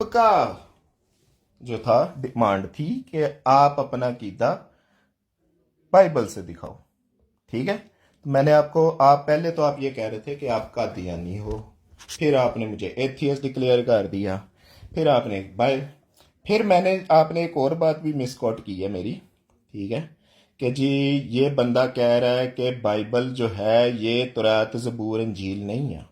आपका जो था डिमांड थी कि आप अपना कीदा बाइबल से दिखाओ। ठीक है, तो मैंने आपको, आप पहले तो आप ये कह रहे थे कि आप कादियानी हो, फिर आपने मुझे एथियस्ट डिक्लेयर कर दिया, फिर आपने फिर मैंने, आपने एक और बात भी मिस कॉट की है मेरी। ठीक है, कि जी ये बंदा कह रहा है कि बाइबल जो है ये तुरात ज़बूर इंजील नहीं है।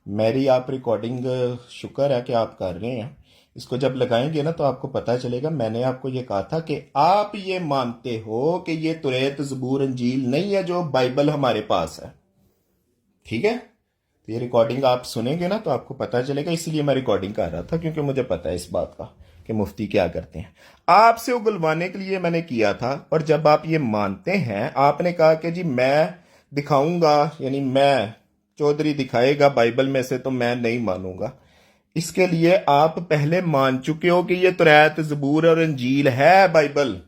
मेरी आप रिकॉर्डिंग, शुक्र है कि आप कर रहे हैं, इसको जब लगाएंगे ना तो आपको पता चलेगा। मैंने आपको ये कहा था कि आप ये मानते हो कि ये तुरैत ज़बूर इंजील नहीं है जो बाइबल हमारे पास है। ठीक है, तो ये रिकॉर्डिंग आप सुनेंगे ना तो आपको पता चलेगा। इसलिए मैं रिकॉर्डिंग कर रहा था क्योंकि मुझे पता है इस बात का कि मुफ्ती क्या करते हैं। आपसे उगलवाने के लिए मैंने किया था, और जब आप ये मानते हैं, आपने कहा कि जी मैं दिखाऊंगा, यानी मैं, चौधरी दिखाएगा बाइबल में से, तो मैं नहीं मानूंगा। इसके लिए आप पहले मान चुके हो कि ये तुरैत ज़बूर और इंजील है बाइबल।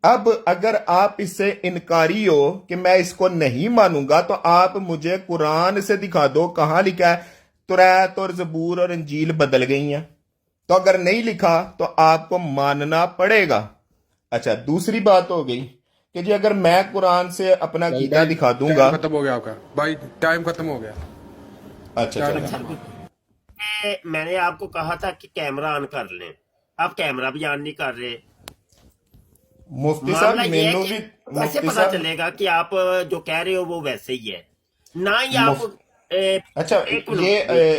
अब अगर आप इससे इनकारी हो कि मैं इसको नहीं मानूंगा, तो आप मुझे कुरान से दिखा दो कहां लिखा है तुरैत और ज़बूर और इंजील बदल गई हैं। तो अगर नहीं लिखा तो आपको मानना पड़ेगा। अच्छा, दूसरी बात हो गई कि जी अगर मैं कुरान से अपना भाई कीदा भाई दिखा टाइम दूंगा। खत्म हो गया आपका भाई, टाइम खत्म हो गया। अच्छा टाइम चलें। अच्छा, मैंने आपको कहा था कि कैमरा ऑन कर लें, आप कैमरा भी ऑन नहीं कर रहे। मुफ्ती साहब मामला ये है मैनू कि भी, कैसे मुफ्ती पता साहब चलेगा कि आप जो कह रहे हो वो वैसे ही है ना ही आप मुफ्त अच्छा, एक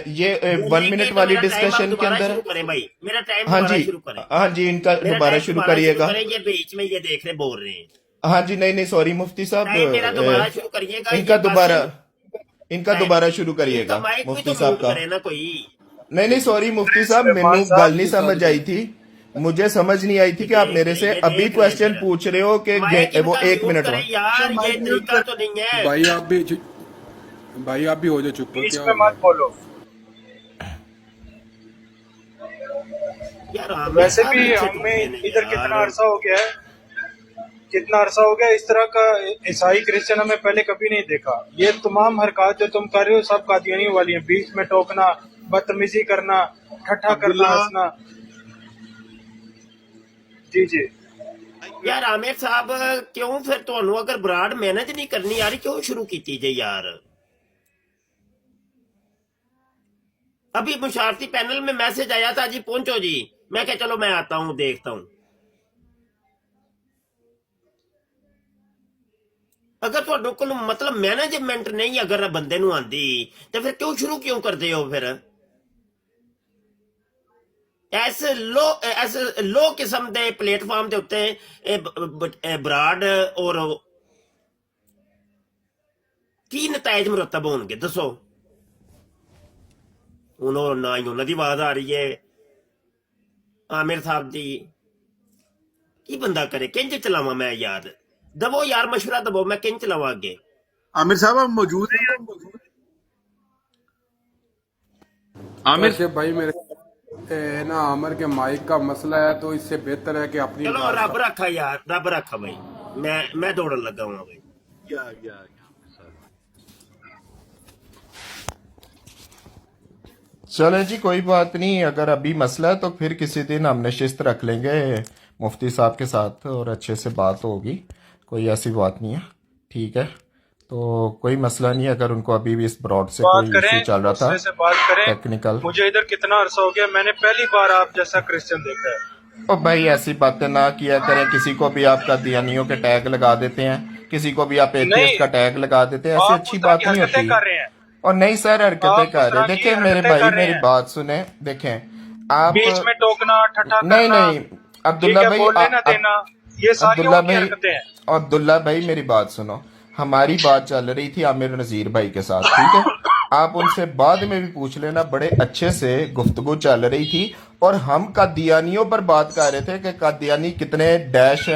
ये वन बोलेंगे मिनट तो वाली मेरा टाइम आप डिस्कशन के दोबारा अंदर। शुरू करें भाई, मेरा टाइम हाँ दोबारा जी, शुरू करें, हाँ जी, इनका मेरा दोबारा टाइम शुरू दोबारा शुरू करिएगा। करें। ये बीच में ये देख रहे बोल रहे हैं, हाँ जी, नहीं नहीं, सॉरी मुफ्ती साहब, टाइम मेरा दोबारा शुरू करिएगा। इनका ये बस दोबारा, इनका दोबारा शुरू इनका करिएगा माइक भी मुफ्ती तो साहब म्यूट का। करे ना कोई। नहीं नहीं, सॉरी मुफ्ती साहब, इरफान मैनू साहब। गल नहीं समझ आई थी, मुझे समझ नहीं आई थी ये कि आप देख मेरे रहे से ये अभी देख रहे क्वेश्चन फिर पूछ रहे हो कि माइक वो इनका एक म्यूट मिनट करे में। यार, ये माइक म्यूट तरीका कर, तो नहीं है भाई आप भी भाई आप भी हो जाओ चुप, बीच क्या में हो गया। मत बोलो। यार। आमिर वैसे साहब भी नीचे हमें टूटते नहीं इधर यार। कितना अरसा हो गया है, कितना अरसा हो गया इस तरह का ईसाई क्रिश्चियन हमें पहले कभी नहीं देखा। ये तमाम हरकत जो तुम कर रहे हो सब कादियानी वाली हैं। बीच में टोकना, बदतमीजी करना, ठट्ठा करना, हंसना। जी जी। यार आमिर साहब, क्यों फिर ਤੁਹਾਨੂੰ अगर ब्राड मैनेज नहीं करनी यार क्यों शुरू की जे यार। अभी मुशारती पैनल में मैसेज आया था जी पहुंचो जी, मैं क्या चलो मैं आता हूं देखता हूं। अगर ਤੁਹਾਨੂੰ ਕੋਲ मतलब मैनेजमेंट नहीं अगर बंदे ਨੂੰ ਆਂਦੀ ਤੇ ਫਿਰ ਕਿਉਂ ਸ਼ੁਰੂ ਕਿਉਂ ਕਰਦੇ ਹੋ ਫਿਰ। ਐਸ ਲੋ ਕਿਸਮ ਦੇ ਪਲੇਟਫਾਰਮ ਦੇ ਉੱਤੇ ਬਰਾਡ ਔਰ ਕੀ ਨਤੀਜੇ ਮੁਰਤਬ ਹੋਣਗੇ ਦੱਸੋ। ਹੁਣ ਉਹ ਨਾ ਹੀ ਉਹਨਾਂ ਦੀ ਆਵਾਜ਼ ਆ ਰਹੀ ਹੈ आमिर साहब ਦੀ। ਕੀ ਬੰਦਾ ਕਰੇ, ਕਿੰਜ ਚਲਾਵਾਂ मैं यार, दबो यार मशवरा दबो, मैं किंज चलावा आगे। आमिर साहब आप मौजूद हैं? आमिर वैसे भाई मेरे ना आमिर के माइक का मसला है, तो इससे बेहतर है कि अपनी चलो बात रब रखा यार, रब रखा भाई, मैं दौड़न लगा हूँ भाई। क्या चले जी, कोई बात नहीं, अगर अभी मसला है तो फिर किसी दिन हम नशिस्त रख लेंगे मुफ्ती साहब के साथ और अच्छे से बात होगी, कोई ऐसी बात नहीं है। ठीक है, तो कोई मसला नहीं है। अगर उनको अभी भी इस ब्रॉड से बात कोई करें, इशू चल रहा था, दूसरे से बात करें। टेक्निकल। मुझे इधर कितना अरसा हो गया, मैंने पहली बार आप जैसा क्रिश्चियन देखा है। और भाई ऐसी बातें ना किया करें, किसी को भी आप कादियानियों के टैग लगा देते हैं, किसी को भी आप एथियस्ट नहीं, का टैग लगा देते हैं, ऐसी आप अच्छी उस तरह बात की नहीं हरकतें होती। कर रहे हैं। और नहीं सर, हरकतें आप उस कर रहे तरह हैं। की देखें मेरे हरकतें भाई, कर रहे मेरी हैं। बात सुने, देखें आप। बीच में टोकना, ठट्ठा नहीं करना, नहीं, ठीक अब्दुल्ला है, भाई, बोलने ना देना, ये सारी अब्दुल्ला उनकी भाई, हरकतें हैं। अब्दुल्ला भाई मेरी बात सुनो। हमारी बात चल रही थी आमिर नजीर भाई के साथ, ठीक है, आप उनसे बाद में भी पूछ लेना, बड़े अच्छे से गुफ्तगू चल रही थी। और हम कादियानियों पर बात कर रहे थे कि कादियानी कितने डैश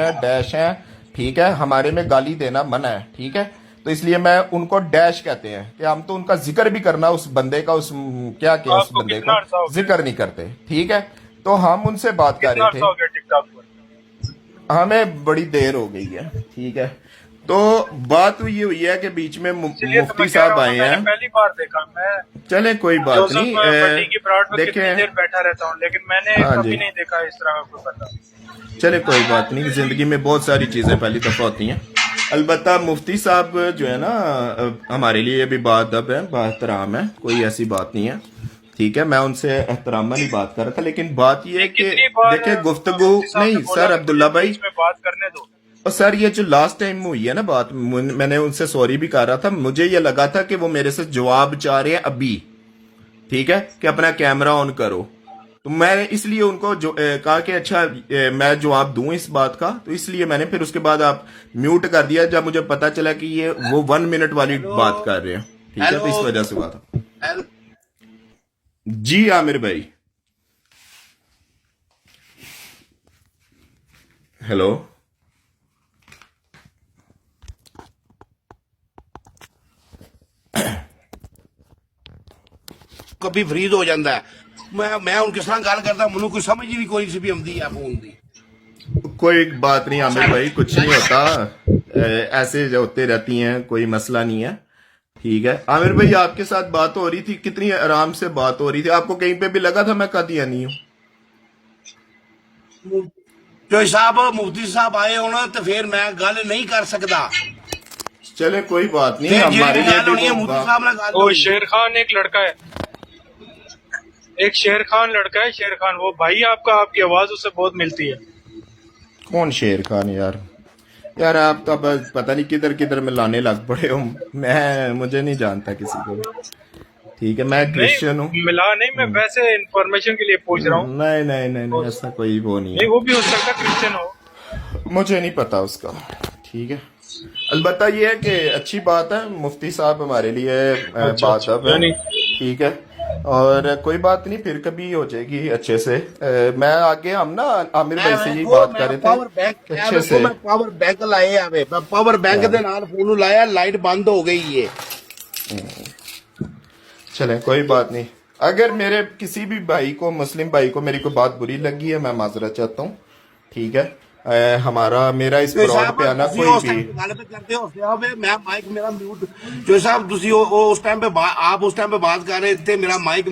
हैं, ठीक है, हमारे में गाली देना मना है, ठीक है। तो इसलिए मैं उनको डैश कहते हैं कि हम तो उनका जिक्र भी करना, उस बंदे का, उस क्या क्या उस आपको बंदे कितना को अरसा हो गया? जिक्र नहीं करते, ठीक है। तो हम उनसे बात कर कितना रहे अरसा हो थे, गया टिकटॉक पर? हमें बड़ी देर हो गई है, ठीक है। तो बात हुई हुई है कि बीच में इसलिए तो मुफ्ती मैं कह साहब रहा हूँ, आए मैंने हैं। पहली बार देखा। मैं चले कोई बात जोसेफ नहीं, भट्टी की प्लॉट में कितनी देखें, देर बैठा रहता हूँ, लेकिन मैंने हाँ कभी जी, नहीं देखा इस तरह का कोई बंदा। चले कोई बात नहीं, जिंदगी में बहुत सारी चीजें पहली दफा होती हैं। अलबत्ता मुफ्ती साहब जो है ना, हमारे लिए भी बाअदब है, बाएहतराम है, कोई ऐसी बात नहीं है। ठीक है, मैं उनसे एहतरामन ही बात कर रहा था, लेकिन बात यह है कि कितनी बार देखिए गुफ्तगू मुफ्ती साहब ने नहीं बोला सर कि अब्दुल्ला मुझे भाई, बीच में बात करने दो। और सर ये जो लास्ट टाइम हुई है ना बात, मैंने उनसे सॉरी भी कहा रहा था, मुझे ये लगा था कि वो मेरे से जवाब चाह रहे हैं अभी, ठीक है, कि अपना कैमरा ऑन करो। तो मैं इसलिए उनको कहा कि अच्छा मैं जवाब दूं इस बात का, तो इसलिए मैंने फिर उसके बाद आप म्यूट कर दिया जब मुझे पता चला कि ये वो 1 मिनट वाली बात कर रहे हैं। ठीक है, तो इस वजह से बात जी। आमिर भाई हेलो, कभी ਫਰੀਦ ਹੋ ਜਾਂਦਾ ਹੈ। ਮੈਂ ਹੁਣ ਕਿਸ ਤਰ੍ਹਾਂ ਗੱਲ ਕਰਦਾ, ਮੈਨੂੰ ਕੋਈ ਸਮਝ ਹੀ ਨਹੀਂ ਕੋਈ ਸੀ ਵੀ ਆਉਂਦੀ ਆ ਫੋਨ ਦੀ। कोई बात नहीं आमिर भाई, कुछ नहीं होता, ऐसे जो होते रहती हैं, कोई मसला नहीं है। ठीक है आमिर भाई, आपके साथ बात हो रही थी, कितनी आराम से बात हो रही थी, आपको कहीं पे भी लगा था मैं कादियानी हूं? ਜੋ ਸਾਹਿਬ ਮੁਫਤੀ ਸਾਹਿਬ ਆਏ ਹੋਣ ਤੇ ਫਿਰ ਮੈਂ ਗੱਲ ਨਹੀਂ ਕਰ ਸਕਦਾ। चले कोई बात नहीं, ਫਿਰ हमारे ਜਿਹੜੀ लिए ਗੱਲ ਹੋਣੀ ਹੈ भी ਮੁਫਤੀ ਸਾਹਿਬ ਨਾਲ ਗੱਲ वो ਹੋਣੀ है। शेर खान एक लड़का है, एक शेर खान लड़का है, शेर खान, वो भाई आपका, आपकी आवाज उससे बहुत मिलती है। कौन शेर खान यार? यार आप तो अब पता नहीं किधर किधर में लाने लग पड़े हो, मुझे नहीं जानता किसी को भी। ठीक है, मैं क्रिश्चियन हूँ। नहीं मिला नहीं, मैं वैसे इंफॉर्मेशन के लिए पूछ रहा हूँ। नहीं नहीं नहीं नहीं, ऐसा कोई वो नहीं नहीं है, वो भी हो सकता क्रिश्चियन हो। मुझे नहीं पता उसका। ठीक है, अलबत्ता ये है कि अच्छी बात है, मुफ्ती साहब हमारे लिए बाअदब है। यानी ठीक है, और कोई बात नहीं, फिर कभी हो जाएगी अच्छे से। मैं आगे हम ना आमिर भाई से ही बात कर रहे ਪਾਵਰ थे ਬੈਂਕ अच्छे से। ਮੈਂ ਪਾਵਰ ਬੈਂਕ ਲਾਏ ਆਵੇ, ਮੈਂ ਪਾਵਰ ਬੈਂਕ ਦੇ ਨਾਲ ਫੋਨ ਨੂੰ ਲਾਇਆ, ਲਾਈਟ ਬੰਦ ਹੋ ਗਈ ਹੈ। चले कोई बात नहीं, अगर मेरे किसी भी भाई को, मुस्लिम भाई को मेरी कोई बात बुरी लगी है, मैं माजरत चाहता हूँ। ठीक है, मेरा इस प्रोग्राम पे आना कोई भी ਗੱਲ पे करते हो साहब, मैं माइक मेरा म्यूट, जो साहब ਤੁਸੀਂ उस टाइम पे आप उस टाइम पे बात कर रहे थे, मेरा माइक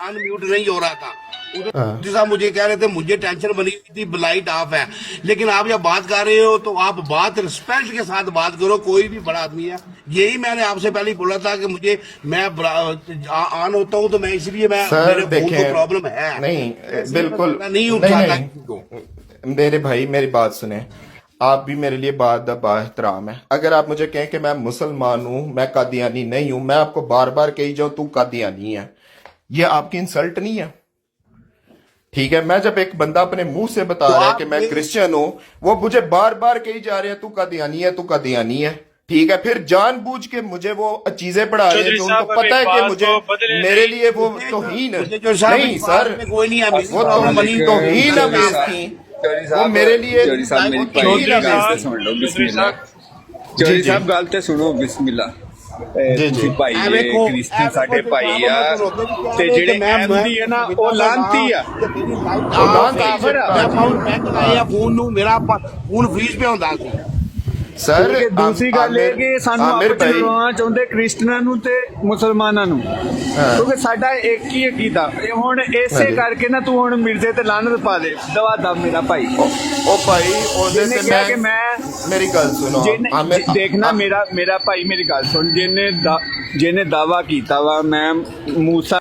अनम्यूट नहीं हो रहा था। मुफ्ती साहब मुझे कह रहे थे, मुझे टेंशन बनी हुई थी, लाइट ऑफ है, लेकिन आप जब बात कर रहे हो तो आप बात रिस्पेक्ट के साथ बात करो, कोई भी बड़ा आदमी है। यही मैंने आपसे पहले ही बोला था कि मुझे, मैं ऑन होता हूँ तो मैं इसलिए मैं सर मेरे फोन को देखें, प्रॉब्लम है नहीं बिल्कुल नहीं उठाता किसी को। मेरे भाई मेरी बात सुने, आप भी मेरे लिए बाएहतराम है। अगर आप मुझे कहें कि मैं मुसलमान हूं, मैं कादियानी नहीं हूं, मैं आपको बार बार कही जाऊं तू कादियानी है, ये आपकी इंसल्ट नहीं है? ठीक है, मैं जब एक बंदा अपने मुंह से बता रहा है कि मैं क्रिश्चियन हूं, वो मुझे बार बार कही जा रहे हैं तू कादियानी है, तू कादियानी है। ठीक है, फिर जानबूझ के मुझे वो चीजें पढ़ा रहे हैं जो उनको पता है कि मुझे, मेरे लिए वो तौहीन नहीं सर, कोई नहीं है, वो तौहीन है बेइज्जती, वो मेरे लिए चौधरी साहब मेरी तौहीन भाई है गल बेइज्जती। ते सुन लो, बिस्मिल्लाह। चौधरी जी। साहब गल ते सुनो, बिस्मिल्लाह। जी। ਤੁਸੀਂ ਭਾਈ ਐ ਵੇਖੋ, ਕ੍ਰਿਸਚੀਅਨ ਸਾਡੇ ਭਾਈ ਆ, ਤੇ ਜਿਹੜੇ ਜਿਹੜੇ ਐਮਦੀ ਹੈ ਨਾ ਉਹ ਲਾਂਤੀ ਆ। ਮੈਂ ਫੋਨ ਬੈਂਕ ਲਾਇਆ ਫੋਨ ਨੂੰ, ਮੇਰਾ ਫੋਨ ਫ੍ਰੀਜ਼ पे ਹੁੰਦਾ ਸੀ। सर दूसरी गल है कि सानू आमिर आपस भाई लड़ाना चाਹੁੰਦੇ ਕ੍ਰਿਸਚਨਾਂ ਨੂੰ ਤੇ ਮੁਸਲਮਾਨਾਂ ਨੂੰ, ਕਿਉਂਕਿ ਸਾਡਾ ਇੱਕ ਹੀ ਅਕੀਦਾ। ਹੁਣ ਇਸੇ ਕਰਕੇ ਨਾ ਤੂੰ ਹੁਣ ਮਿਰਜ਼ੇ ਤੇ ਲਾਨਤ ਪਾ ਦੇ, ਦਵਾ ਦਾ ਮੇਰਾ ਭਾਈ। ओ भाई ओदे ਜਿਹਨੇ से ਕਿਹਾ ਕਿ मैं ਮੈਂ मेरी गल सुनो ਜਿਹਨੇ ਦੇਖਣਾ ਮੇਰਾ ਭਾਈ, ਮੇਰੀ ਗੱਲ ਸੁਣ, ਜਿਹਨੇ ਦਾਵਾ ਕੀਤਾ ਵਾ ਮੈਂ ਮੂਸਾ